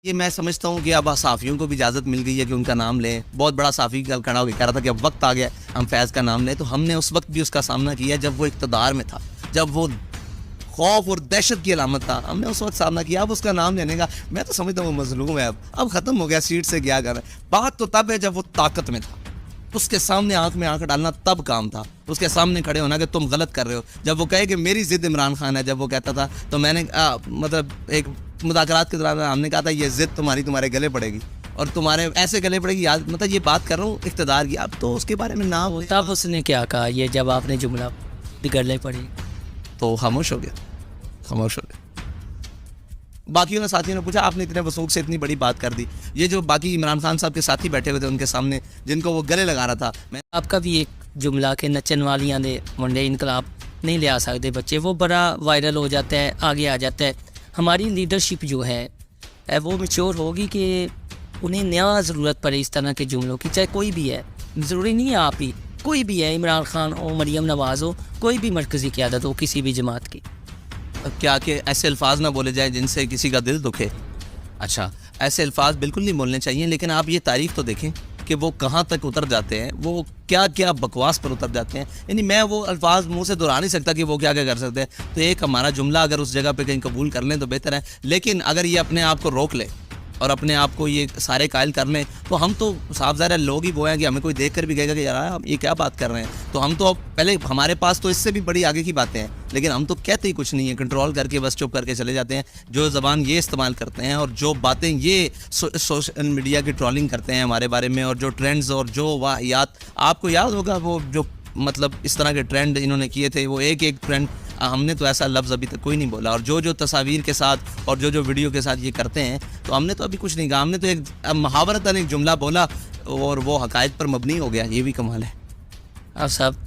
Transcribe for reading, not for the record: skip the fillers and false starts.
یہ میں سمجھتا ہوں کہ اب صحافیوں کو بھی اجازت مل گئی ہے کہ ان کا نام لیں. بہت بڑا صحافی کل کھڑا ہو کے کہہ رہا تھا کہ اب وقت آ گیا ہم فیض کا نام لیں, تو ہم نے اس وقت بھی اس کا سامنا کیا جب وہ اقتدار میں تھا, جب وہ خوف اور دہشت کی علامت تھا. ہم نے اس وقت سامنا کیا. اب اس کا نام لینے کا میں تو سمجھتا ہوں وہ مظلوم ہے. اب ختم ہو گیا, سیٹ سے گیا کر. بات تو تب ہے جب وہ طاقت میں تھا, اس کے سامنے آنکھ میں آنکھ ڈالنا تب کام تھا. اس کے سامنے کھڑے ہونا کہ تم غلط کر رہے ہو. جب وہ کہے کہ میری ضد عمران خان ہے, جب وہ کہتا تھا تو میں نے مطلب ایک مذاکرات کے دوران ہم نے کہا تھا یہ ضد تمہارے گلے پڑے گی اور تمہارے ایسے گلے پڑے گی. یاد مطلب یہ بات کر رہا ہوں اقتدار کی. اب تو اس کے بارے میں نہ ہو, تب اس نے کیا کہا یہ جب آپ نے جملہ گلے پڑی؟ تو خاموش ہو گیا, خاموش ہو گیا. باقیوں نے ساتھیوں نے پوچھا آپ نے اتنے وثوق سے اتنی بڑی بات کر دی. یہ جو باقی عمران خان صاحب کے ساتھی بیٹھے ہوئے تھے ان کے سامنے جن کو وہ گلے لگا رہا تھا, میں آپ کا بھی ایک جملہ کہ نچن والیاں دے منڈے انقلاب نہیں لے آ سکتے بچے, وہ بڑا وائرل ہو جاتا ہے, آگے آ جاتا ہے. ہماری لیڈرشپ جو ہے وہ میچور ہوگی کہ انہیں نیا ضرورت پڑے اس طرح کے جملوں کی, چاہے کوئی بھی ہے. ضروری نہیں ہے آپ ہی, کوئی بھی ہے, عمران خان ہو, مریم نواز ہو, کوئی بھی مرکزی قیادت ہو کسی بھی جماعت کی. کیا کہ ایسے الفاظ نہ بولے جائیں جن سے کسی کا دل دکھے. اچھا, ایسے الفاظ بالکل نہیں بولنے چاہیے, لیکن آپ یہ تاریخ تو دیکھیں کہ وہ کہاں تک اتر جاتے ہیں, وہ کیا کیا بکواس پر اتر جاتے ہیں. یعنی میں وہ الفاظ منہ سے دہرا نہیں سکتا کہ وہ کیا کیا کر سکتے ہیں. تو ایک ہمارا جملہ اگر اس جگہ پہ کہیں قبول کر لیں تو بہتر ہے, لیکن اگر یہ اپنے آپ کو روک لے اور اپنے آپ کو یہ سارے قائل کر لیں تو ہم تو صاف ظاہر ہے لوگ ہی وہ ہیں کہ ہمیں کوئی دیکھ کر بھی کہے گا کہ یار آپ یہ کیا بات کر رہے ہیں. تو ہم تو پہلے ہمارے پاس تو اس سے بھی بڑی آگے کی باتیں ہیں, لیکن ہم تو کہتے ہی کچھ نہیں ہے, کنٹرول کر کے بس چپ کر کے چلے جاتے ہیں. جو زبان یہ استعمال کرتے ہیں اور جو باتیں یہ سوشل میڈیا کی ٹرولنگ کرتے ہیں ہمارے بارے میں, اور جو ٹرینڈز اور جو واقعات, آپ کو یاد ہوگا وہ جو مطلب اس طرح کے ٹرینڈ انہوں نے کیے تھے, وہ ایک ٹرینڈ ہم نے تو ایسا لفظ ابھی تک کوئی نہیں بولا. اور جو تصاویر کے ساتھ اور جو ویڈیو کے ساتھ یہ کرتے ہیں تو ہم نے تو ابھی کچھ نہیں کہا. ہم نے تو ایک محاورتاً ایک جملہ بولا اور وہ حقائق پر مبنی ہو گیا. یہ بھی کمال ہے. آپ صاحب